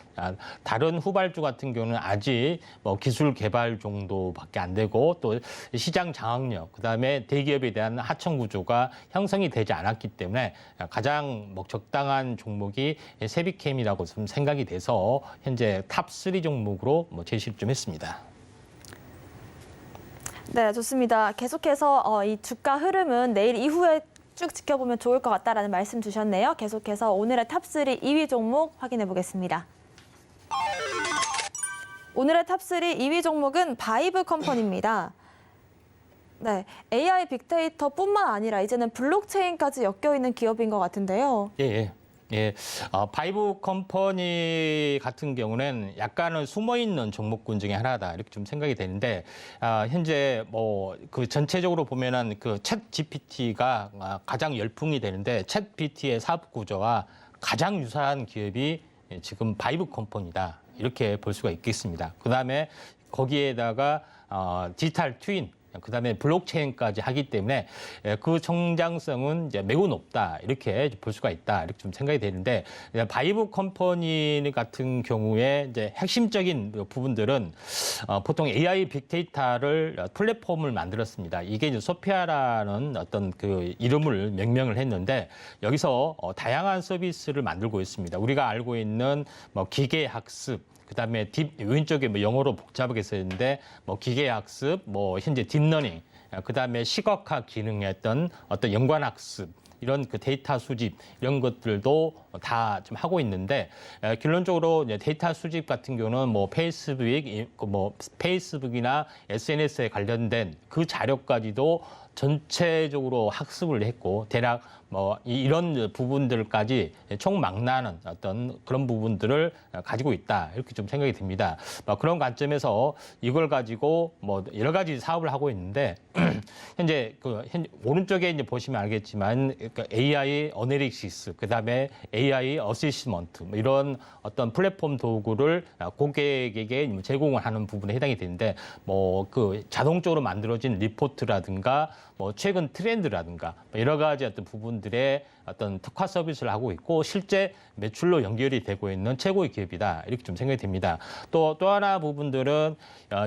다른 후발주 같은 경우는 아직 뭐 기술 개발 정도밖에 안 되고 또 시장 장악력, 그다음에 대기업에 대한 하청 구조가 형성이 되지 않았기 때문에 가장 적당한 종목이 세비캠이라고 좀 생각이 돼서 현재 탑3 종목으로 제시를 좀 했습니다. 네, 좋습니다. 계속해서 이 주가 흐름은 내일 이후에 쭉 지켜보면 좋을 것 같다라는 말씀 주셨네요. 계속해서 오늘의 탑3 2위 종목 확인해 보겠습니다. 오늘의 탑3 2위 종목은 바이브 컴퍼니입니다. 네, AI 빅데이터뿐만 아니라 이제는 블록체인까지 엮여있는 기업인 것 같은데요. 예, 바이브 컴퍼니 같은 경우는 약간은 숨어있는 종목군 중에 하나다 이렇게 좀 생각이 되는데 현재 뭐 그 전체적으로 보면은 그 챗 GPT가 가장 열풍이 되는데 챗 GPT의 사업 구조와 가장 유사한 기업이 지금 바이브 컴퍼니다 이렇게 볼 수가 있겠습니다. 그 다음에 거기에다가 디지털 트윈 그다음에 블록체인까지 하기 때문에 그 성장성은 이제 매우 높다 이렇게 볼 수가 있다 이렇게 좀 생각이 되는데 바이브 컴퍼니 같은 경우에 이제 핵심적인 부분들은 보통 AI 빅데이터를 플랫폼을 만들었습니다. 이게 이제 소피아라는 어떤 그 이름을 명명을 했는데 여기서 다양한 서비스를 만들고 있습니다. 우리가 알고 있는 뭐 기계 학습 그다음에 왼쪽에 뭐 영어로 복잡하게 써 있는데 뭐 기계 학습, 뭐 현재 딥러닝, 그다음에 시각화 기능의 어떤 연관학습 이런 그 데이터 수집 이런 것들도 다 좀 하고 있는데 결론적으로 이제 데이터 수집 같은 경우는 뭐 페이스북이나 SNS에 관련된 그 자료까지도 전체적으로 학습을 했고 대략 뭐 이런 부분들까지 총망라하는 어떤 그런 부분들을 가지고 있다 이렇게 좀 생각이 듭니다. 그런 관점에서 이걸 가지고 뭐 여러 가지 사업을 하고 있는데 현재 오른쪽에 이제 보시면 알겠지만 AI 어널리시스 그다음에 AI 어시스먼트 뭐 이런 어떤 플랫폼 도구를 고객에게 제공을 하는 부분에 해당이 되는데 뭐 그 자동적으로 만들어진 리포트라든가 뭐 최근 트렌드라든가 여러 가지 어떤 부분들의 어떤 특화 서비스를 하고 있고 실제 매출로 연결이 되고 있는 최고의 기업이다 이렇게 좀 생각이 됩니다. 또 하나 부분들은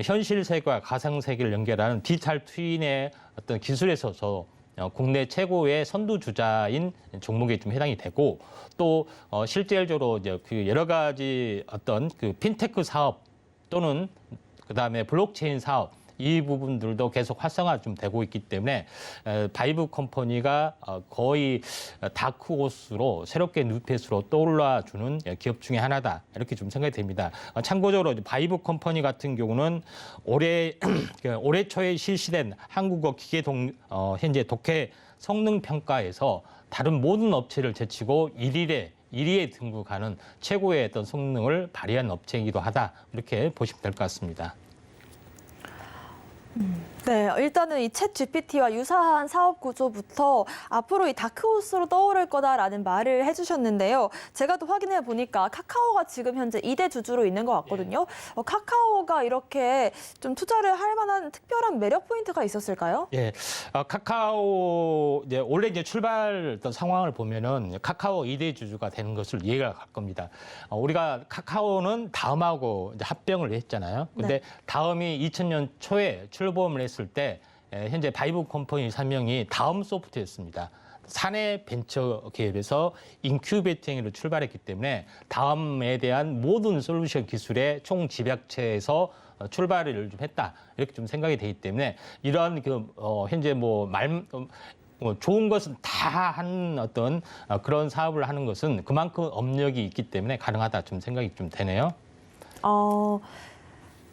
현실 세계와 가상 세계를 연결하는 디지털 트윈의 어떤 기술에 있어서 국내 최고의 선두주자인 종목에 좀 해당이 되고 또 실질적으로 이제 그 여러 가지 어떤 그 핀테크 사업 또는 그다음에 블록체인 사업 이 부분들도 계속 활성화 좀 되고 있기 때문에 바이브 컴퍼니가 거의 다크호스로 새롭게 뉴페이스로 떠올라주는 기업 중에 하나다 이렇게 좀 생각이 됩니다. 참고적으로 바이브 컴퍼니 같은 경우는 올해 초에 실시된 한국어 현재 독해 성능 평가에서 다른 모든 업체를 제치고 1위에 등극하는 최고의 어떤 성능을 발휘한 업체이기도 하다 이렇게 보시면 될 것 같습니다. 네, 일단은 이 챗 GPT와 유사한 사업 구조부터 앞으로 이 다크호스로 떠오를 거다라는 말을 해주셨는데요. 제가 또 확인해 보니까 카카오가 지금 현재 2대 주주로 있는 것 같거든요. 카카오가 이렇게 좀 투자를 할 만한 특별한 매력 포인트가 있었을까요? 예, 카카오 원래 출발했던 상황을 보면은 카카오 2대 주주가 되는 것을 이해가 갈 겁니다. 우리가 카카오는 다음하고 이제 합병을 했잖아요. 근데 네. 다음이 2000년 초에 출범을 했을 때 현재 바이브 컴퍼니 3명이 다음 소프트였습니다. 사내 벤처 기업에서 인큐베이팅으로 출발했기 때문에 다음에 대한 모든 솔루션 기술의 총 집약체에서 출발을 좀 했다 이렇게 좀 생각이 되기 때문에 이런 현재 좋은 것은 다 하는 어떤 그런 사업을 하는 것은 그만큼 업력이 있기 때문에 가능하다 좀 생각이 좀 되네요.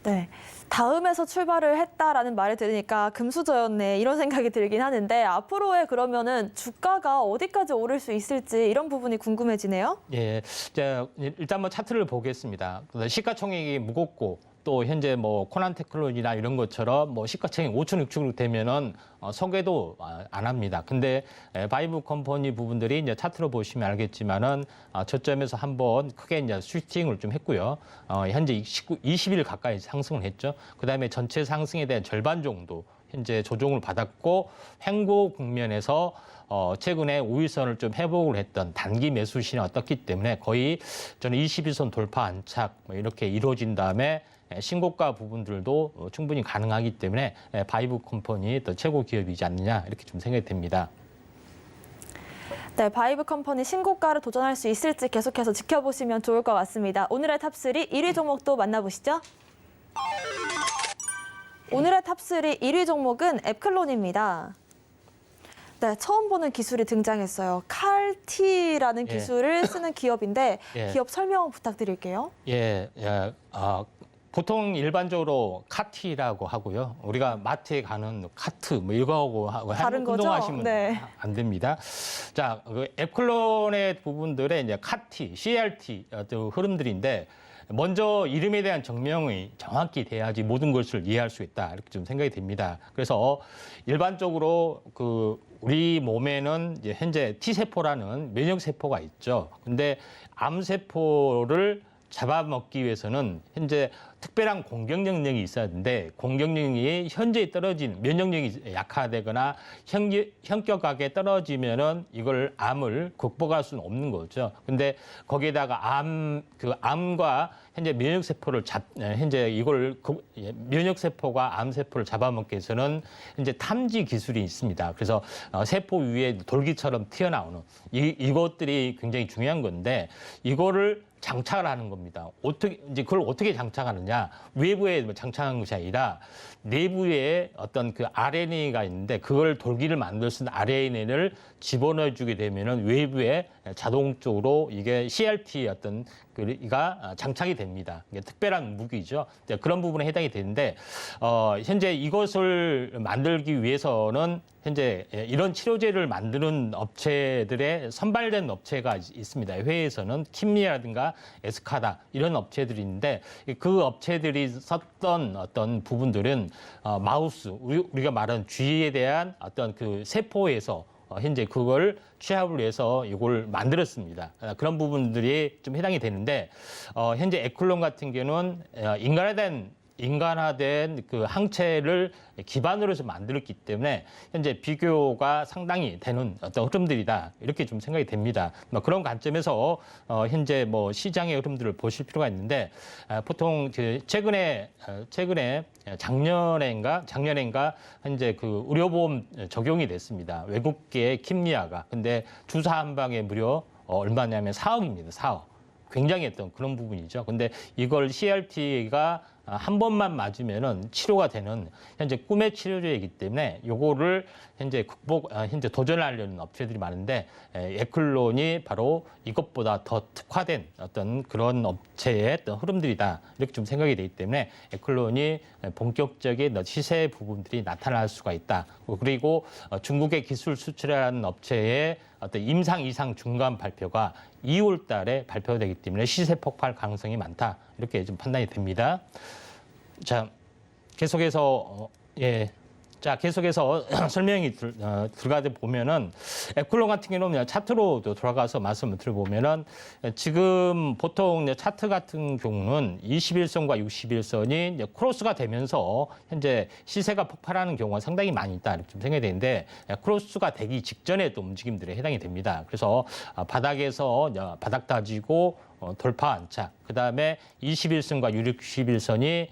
네. 다음에서 출발을 했다라는 말을 들으니까 금수저였네 이런 생각이 들긴 하는데 앞으로의 그러면은 주가가 어디까지 오를 수 있을지 이런 부분이 궁금해지네요. 예, 일단 뭐 차트를 보겠습니다. 시가총액이 무겁고 또 현재 뭐 코난 테크놀로지나 이런 것처럼 뭐 시가총액 5천 6천으로 되면은 소개도 안 합니다. 근데 바이브 컴퍼니 부분들이 이제 차트로 보시면 알겠지만은 저점에서 한번 크게 이제 슈팅을 좀 했고요. 현재 20일 가까이 상승을 했죠. 그다음에 전체 상승에 대한 절반 정도 현재 조정을 받았고 횡보 국면에서 최근에 우위선을 좀 회복을 했던 단기 매수 신이 떴기 때문에 거의 저는 21선 돌파 안착 뭐 이렇게 이루어진 다음에 신고가 부분들도 충분히 가능하기 때문에 바이브 컴퍼니 또 최고 기업이지 않느냐 이렇게 좀 생각이 됩니다. 네, 바이브 컴퍼니 신고가를 도전할 수 있을지 계속해서 지켜보시면 좋을 것 같습니다. 오늘의 탑3 1위 종목도 만나보시죠. 오늘의 탑3 1위 종목은 앱클론입니다. 네, 처음 보는 기술이 등장했어요. 칼티라는 기술을 쓰는 기업인데 기업 설명 부탁드릴게요. 보통 일반적으로 카티라고 하고요. 우리가 마트에 가는 카트 뭐 이거하고 다른 거죠? 운동하시면 네. 안 됩니다. 자, 앱클론의 부분들의 이제 카티, CRT 흐름들인데 먼저 이름에 대한 정명이 정확히 돼야지 모든 것을 이해할 수 있다 이렇게 좀 생각이 됩니다. 그래서 일반적으로 우리 몸에는 이제 현재 T세포라는 면역세포가 있죠. 근데 암세포를 잡아먹기 위해서는 현재 특별한 공격 능력이 있어야 되는데 공격 능력이 현저히 떨어진 면역력이 약화되거나 현격하게 떨어지면은 이걸 암을 극복할 수는 없는 거죠. 근데 거기에다가 암과 현재 면역세포를 면역세포가 암세포를 잡아먹기 위해서는 현재 탐지 기술이 있습니다. 그래서 세포 위에 돌기처럼 튀어나오는 이것들이 굉장히 중요한 건데 이거를 장착을 하는 겁니다. 이제 그걸 어떻게 장착하느냐? 외부에 장착한 것이 아니라 내부에 어떤 그 RNA가 있는데 그걸 돌기를 만들 수 있는 RNA를 집어넣어주게 되면은 외부에 자동적으로 이게 CRT 어떤 그가 장착이 됩니다. 이게 특별한 무기죠. 그런 부분에 해당이 되는데 현재 이것을 만들기 위해서는 현재 이런 치료제를 만드는 업체들의 선발된 업체가 있습니다. 해외에서는 킴리라든가 에스카다 이런 업체들이 있는데 그 업체들이 썼던 어떤 부분들은 마우스, 우리가 말하는 쥐에 대한 어떤 그 세포에서 현재 그걸 취합을 위해서 이걸 만들었습니다. 그런 부분들이 좀 해당이 되는데 현재 에클론 같은 경우는 인간화된 그 항체를 기반으로 해서 만들었기 때문에 현재 비교가 상당히 되는 어떤 흐름들이다 이렇게 좀 생각이 됩니다. 그런 관점에서 현재 뭐 시장의 흐름들을 보실 필요가 있는데 보통 최근에 작년인가 현재 그 의료보험 적용이 됐습니다. 외국계의 킴리아가 근데 주사 한 방에 무려 얼마냐면 4억입니다. 4억. 굉장히 했던 그런 부분이죠. 근데 이걸 CRT가 한 번만 맞으면은 치료가 되는 현재 꿈의 치료제이기 때문에 요거를 현재 현재 도전하려는 업체들이 많은데 에클론이 바로 이것보다 더 특화된 어떤 그런 업체의 어떤 흐름들이다. 이렇게 좀 생각이 되기 때문에 에클론이 본격적인 시세 부분들이 나타날 수가 있다. 그리고 중국의 기술 수출하는 업체의 어떤 임상 이상 중간 발표가 2월 달에 발표되기 때문에 시세 폭발 가능성이 많다. 이렇게 좀 판단이 됩니다. 자, 계속해서 설명이 들어가다 보면은 에클론 같은 경우는 차트로도 돌아가서 말씀을 드려보면은 지금 보통 차트 같은 경우는 21선과 61선이 크로스가 되면서 현재 시세가 폭발하는 경우가 상당히 많이 있다 이렇게 좀 생각이 되는데 크로스가 되기 직전에 또 움직임들에 해당이 됩니다. 그래서 바닥에서 바닥 다지고 돌파 안착, 그 다음에 21선과 61선이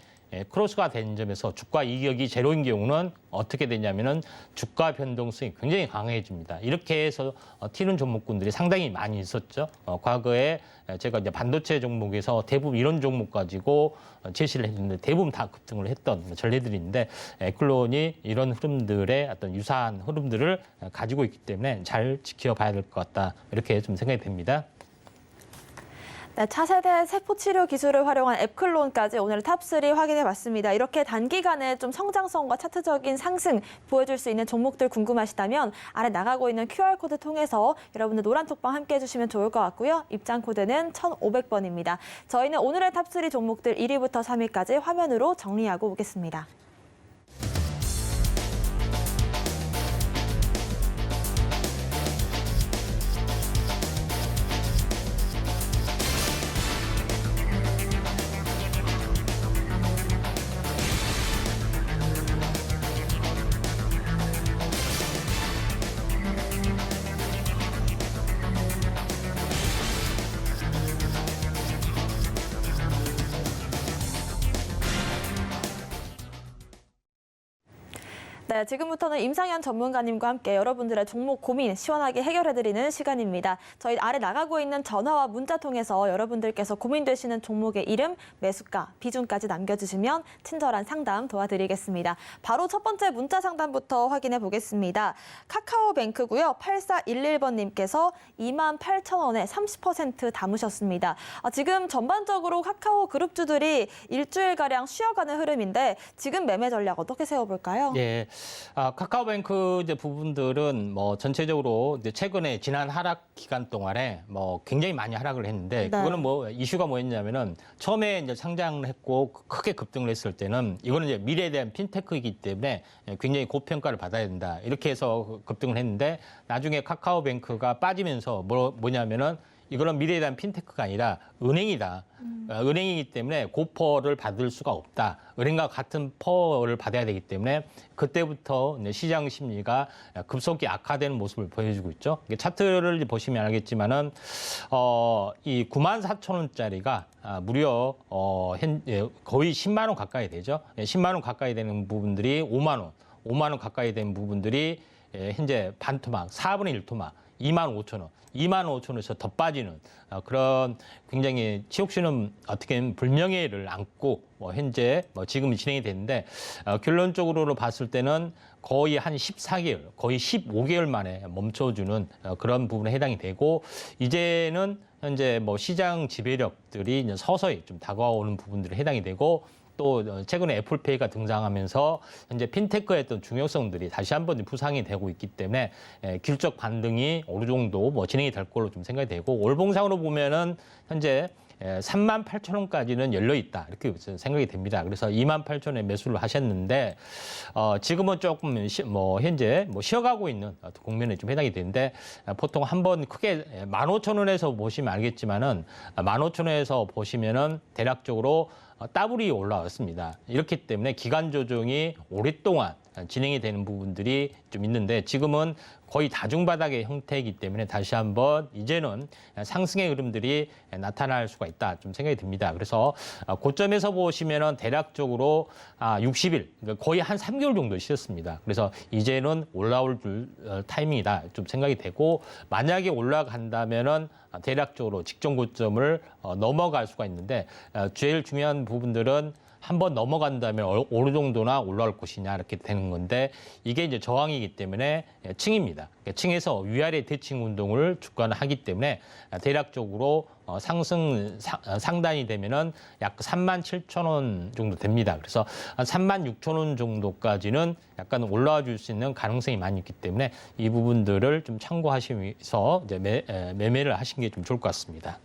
크로스가 된 점에서 주가 이격이 제로인 경우는 어떻게 되냐면은 주가 변동성이 굉장히 강해집니다. 이렇게 해서 튀는 종목군들이 상당히 많이 있었죠. 과거에 제가 이제 반도체 종목에서 대부분 이런 종목 가지고 제시를 했는데 대부분 다 급등을 했던 전례들이 있는데 에클론이 이런 흐름들의 어떤 유사한 흐름들을 가지고 있기 때문에 잘 지켜봐야 될 것 같다. 이렇게 좀 생각이 됩니다. 네, 차세대 세포치료 기술을 활용한 에클론까지 오늘 탑3 확인해봤습니다. 이렇게 단기간에 좀 성장성과 차트적인 상승 보여줄 수 있는 종목들 궁금하시다면 아래 나가고 있는 QR코드 통해서 여러분들 노란톡방 함께 해주시면 좋을 것 같고요. 입장 코드는 1500번입니다. 저희는 오늘의 탑3 종목들 1위부터 3위까지 화면으로 정리하고 오겠습니다. 네, 지금부터는 임상현 전문가님과 함께 여러분들의 종목 고민 시원하게 해결해드리는 시간입니다. 저희 아래 나가고 있는 전화와 문자 통해서 여러분들께서 고민되시는 종목의 이름, 매수가, 비중까지 남겨주시면 친절한 상담 도와드리겠습니다. 바로 첫 번째 문자 상담부터 확인해 보겠습니다. 카카오뱅크고요. 8411번님께서 28,000원에 30% 담으셨습니다. 지금 전반적으로 카카오 그룹주들이 일주일가량 쉬어가는 흐름인데 지금 매매 전략 어떻게 세워볼까요? 예. 카카오뱅크 이제 부분들은 뭐 전체적으로 이제 최근에 지난 하락 기간 동안에 뭐 굉장히 많이 하락을 했는데 그거는 뭐 이슈가 뭐였냐면은 처음에 이제 상장을 했고 크게 급등을 했을 때는 이거는 이제 미래에 대한 핀테크이기 때문에 굉장히 고평가를 받아야 된다. 이렇게 해서 급등을 했는데 나중에 카카오뱅크가 빠지면서 뭐냐면은 이거는 미래에 대한 핀테크가 아니라 은행이다. 은행이기 때문에 고퍼를 받을 수가 없다. 은행과 같은 퍼를 받아야 되기 때문에 그때부터 시장 심리가 급속히 악화되는 모습을 보여주고 있죠. 차트를 보시면 알겠지만은 이 94,000원짜리가 무려 거의 10만 원 가까이 되죠. 10만 원 가까이 되는 부분들이 5만 원 가까이 되는 부분들이 현재 반토막, 4분의 1토막. 25,000원. 25,000원에서 더 빠지는 그런 굉장히 치옥 씨는 어떻게 보면 불명예를 안고 현재 지금 진행이 되는데 결론적으로 봤을 때는 거의 한 14개월, 거의 15개월 만에 멈춰주는 그런 부분에 해당이 되고 이제는 현재 시장 지배력들이 이제 서서히 좀 다가오는 부분들에 해당이 되고 또 최근에 애플페이가 등장하면서 현재 핀테크의 어떤 중요성들이 다시 한번 부상이 되고 있기 때문에 기술적 반등이 어느 정도 진행이 될 걸로 좀 생각이 되고 월봉상으로 보면은 현재 38,000원까지는 열려 있다 이렇게 생각이 됩니다. 그래서 28,000원에 매수를 하셨는데 지금은 조금 현재 쉬어가고 있는 국면에 좀 해당이 되는데 보통 한번 크게 15,000원에서 보시면 알겠지만은 15,000원에서 보시면은 대략적으로 더블이 올라왔습니다. 이렇기 때문에 기간 조정이 오랫동안 진행이 되는 부분들이 좀 있는데 지금은 거의 다중바닥의 형태이기 때문에 다시 한번 이제는 상승의 흐름들이 나타날 수가 있다 좀 생각이 듭니다. 그래서 고점에서 보시면은 대략적으로 60일 거의 한 3개월 정도 쉬었습니다. 그래서 이제는 올라올 타이밍이다 좀 생각이 되고 만약에 올라간다면은 대략적으로 직전 고점을 넘어갈 수가 있는데 제일 중요한 부분들은 한번 넘어간다면 어느 정도나 올라올 것이냐 이렇게 되는 건데 이게 이제 저항이기 때문에 층입니다. 층에서 위아래 대칭 운동을 주가는 하기 때문에 대략적으로 상승 상단이 되면은 약 37,000원 정도 됩니다. 그래서 한 36,000원 정도까지는 약간 올라와 줄 수 있는 가능성이 많이 있기 때문에 이 부분들을 좀 참고하시면서 이제 매매를 하시는 게 좀 좋을 것 같습니다.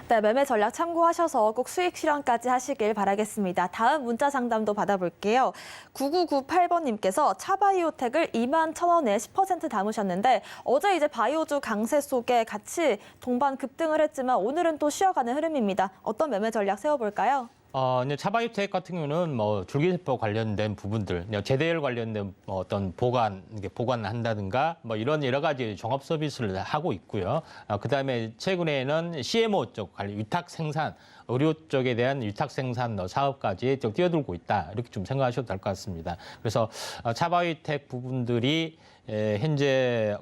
네, 매매 전략 참고하셔서 꼭 수익 실현까지 하시길 바라겠습니다. 다음 문자 상담도 받아볼게요. 9998번님께서 차바이오텍을 21,000원에 10% 담으셨는데 어제 이제 바이오주 강세 속에 같이 동반 급등을 했지만 오늘은 또 쉬어가는 흐름입니다. 어떤 매매 전략 세워볼까요? 이제 차바이오텍 같은 경우는 줄기세포 관련된 부분들, 제대열 관련된 어떤 보관한다든가 이런 여러 가지 종합 서비스를 하고 있고요. 그다음에 최근에는 CMO 쪽 관련 위탁 생산, 의료 쪽에 대한 위탁 생산 사업까지 좀 뛰어들고 있다. 이렇게 좀 생각하셔도 될 것 같습니다. 그래서 차바이오텍 부분들이 현재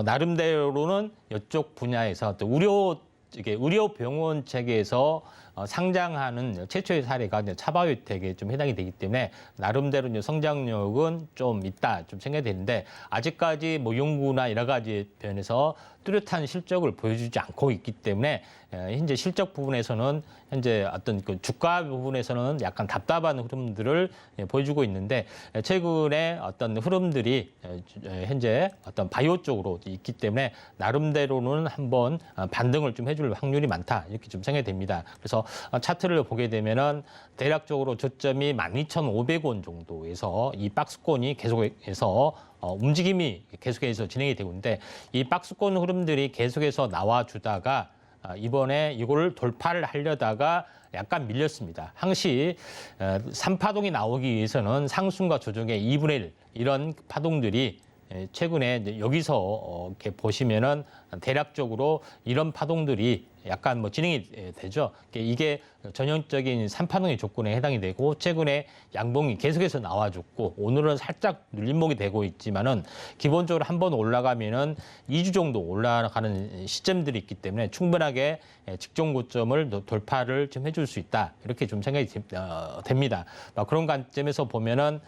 나름대로는 이쪽 분야에서 또 의료 병원 체계에서 상장하는 최초의 사례가 이제 차바이오텍에 좀 해당이 되기 때문에 나름대로 이제 성장력은 좀 있다 좀 생각이 되는데 아직까지 연구나 여러 가지 면에서 뚜렷한 실적을 보여주지 않고 있기 때문에 현재 실적 부분에서는 현재 어떤 주가 부분에서는 약간 답답한 흐름들을 보여주고 있는데 최근에 어떤 흐름들이 현재 어떤 바이오 쪽으로 있기 때문에 나름대로는 한번 반등을 좀 해줄 확률이 많다 이렇게 좀 생각이 됩니다. 그래서 차트를 보게 되면은 대략적으로 저점이 12,500원 정도에서 이 박스권이 계속해서 움직임이 계속해서 진행이 되고 있는데 이 박스권 흐름들이 계속해서 나와주다가 이번에 이거를 돌파를 하려다가 약간 밀렸습니다. 항시 3파동이 나오기 위해서는 상승과 조정의 2분의 1 이런 파동들이 최근에 이제 여기서 이렇게 보시면은 대략적으로 이런 파동들이 약간 진행이 되죠. 이게 전형적인 3파동의 조건에 해당이 되고 최근에 양봉이 계속해서 나와줬고 오늘은 살짝 눌림목이 되고 있지만은 기본적으로 한번 올라가면은 2주 정도 올라가는 시점들이 있기 때문에 충분하게 직전 고점을 돌파를 좀 해줄 수 있다 이렇게 좀 생각이 됩니다. 그런 관점에서 보면은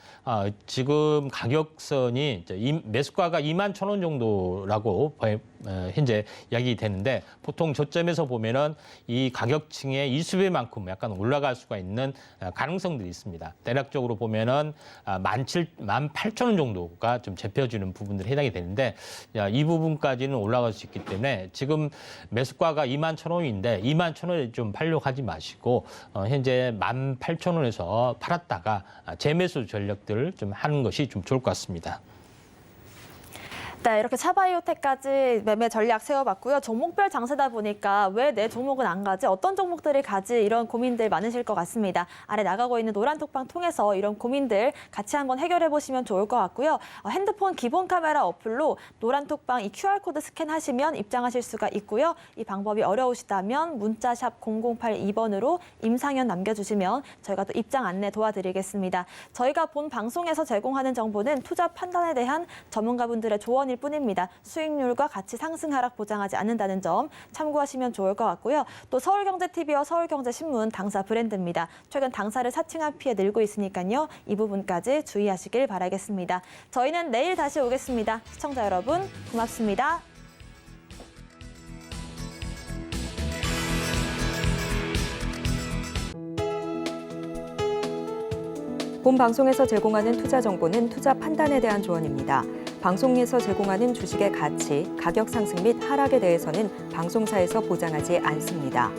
지금 가격선이 매수가가 21,000원 정도라고 현재 이야기 되는데 보통 저점에서 보면은 이 가격층의 2수배만큼 약간 올라갈 수가 있는 가능성들이 있습니다. 대략적으로 보면은 18,000원 정도가 좀 잡혀지는 부분들이 해당이 되는데 이 부분까지는 올라갈 수 있기 때문에 지금 매수가가 21,000원인데 21,000원에 좀 팔려고 하지 마시고 현재 18,000원에서 팔았다가 재매수 전략들을 좀 하는 것이 좀 좋을 것 같습니다. 네, 이렇게 차바이오텍까지 매매 전략 세워봤고요. 종목별 장세다 보니까 왜 내 종목은 안 가지? 어떤 종목들이 가지? 이런 고민들 많으실 것 같습니다. 아래 나가고 있는 노란 톡방 통해서 이런 고민들 같이 한번 해결해 보시면 좋을 것 같고요. 핸드폰 기본 카메라 어플로 노란 톡방 이 QR코드 스캔하시면 입장하실 수가 있고요. 이 방법이 어려우시다면 문자샵 0082번으로 임상현 남겨주시면 저희가 또 입장 안내 도와드리겠습니다. 저희가 본 방송에서 제공하는 정보는 투자 판단에 대한 전문가분들의 조언 원일 뿐입니다. 수익률과 가치 상승 하락 보장하지 않는다는 점 참고하시면 좋을 것 같고요. 또 서울경제TV와 서울경제신문 당사 브랜드입니다. 최근 당사를 사칭한 피해 늘고 있으니까요. 이 부분까지 주의하시길 바라겠습니다. 저희는 내일 다시 오겠습니다. 시청자 여러분 고맙습니다. 본 방송에서 제공하는 투자 정보는 투자 판단에 대한 조언입니다. 방송에서 제공하는 주식의 가치, 가격 상승 및 하락에 대해서는 방송사에서 보장하지 않습니다.